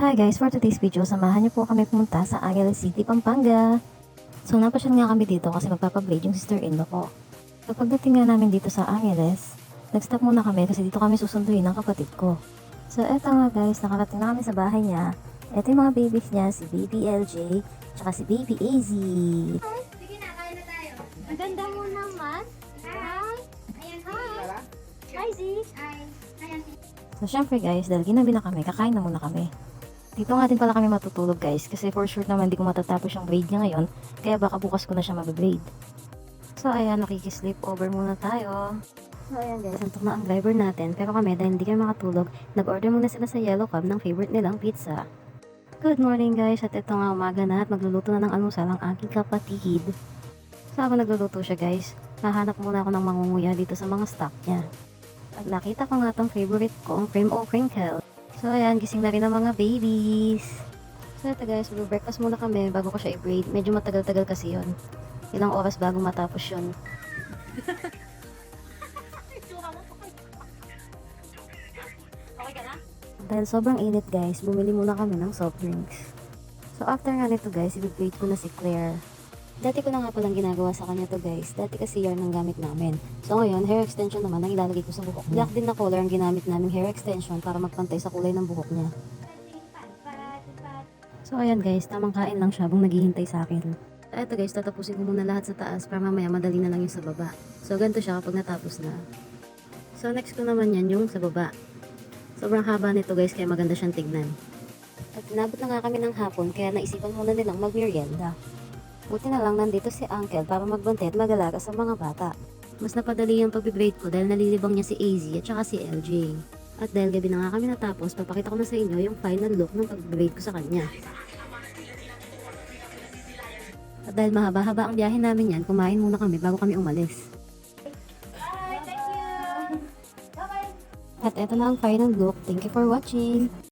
Hi guys, for today's video, samahan niyo po kami pumunta sa Angeles City, Pampanga. So napasyal nga kami dito kasi magpapabraid yung sister-in-law ko. So pagdating nga namin dito sa Angeles, nag-stop muna kami kasi dito kami susunduin ng kapatid ko. So eto nga guys, nakarating na kami sa bahay niya. Eto yung mga babies niya, si Baby LJ, tsaka si Baby AZ. Sige na, kain na tayo. Ang ganda mo naman. Hi. Ayan, Hi. Hi, Z. Ay, ayan. So syempre guys, dahil ginabi na kami, kakain na muna kami. Dito nga din pala kami matutulog guys kasi for sure naman di ko matatapos yung braid niya ngayon kaya baka bukas ko na siya mababraid. So ayan, nakikisleep over muna tayo. So ayan guys, antok na ang driver natin pero kami dahil hindi kami makatulog, nag-order muna sila sa Yellow Cab ng favorite nilang pizza. Good morning guys, at ito nga umaga na at magluluto na ng almusal ang aking kapatid. So habang nagluluto siya guys, hahanap muna ako ng mangunguya dito sa mga stock niya. At nakita ko nga tong favorite ko, ang cream o crinkle. So ayan, gising na rin ang mga babies. So ito guys, mag-breakfast muna kami bago ko siya i-braid. Medyo matagal-tagal kasi yon. Ilang oras bago matapos yun. Okay ka na? Dahil sobrang init guys, bumili muna kami ng soft drinks. So after nga nito guys, i-braid ko na si Claire. Dati ko na nga palang ginagawa sa kanya to guys. Dati kasi yarn ang gamit namin. So ngayon, hair extension naman ang ilalagay ko sa buhok niya. Black din na color ang ginamit naming hair extension para magpantay sa kulay ng buhok niya. So ayan guys, tamang kain lang siya habang naghihintay sa akin. Eto guys, tatapusin ko muna lahat sa taas para mamaya madali na lang yung sa baba. So ganito siya kapag natapos na. So next ko naman yan yung sa baba. Sobrang haba nito guys kaya maganda siyang tignan. At inabot na nga kami ng hapon kaya naisipan muna nilang magmerienda. Buti na lang nandito si Uncle para magbantay at mag-alaga sa mga bata. Mas napadali yung pag-braid ko dahil nalilibang niya si AZ at saka si LJ. At dahil gabi na nga kami natapos, papakita ko na sa inyo yung final look ng pag-braid ko sa kanya. At dahil mahaba-haba ang biyahe namin yan, kumain muna kami bago kami umalis. Bye, thank you. Bye-bye. At eto na ang final look. Thank you for watching!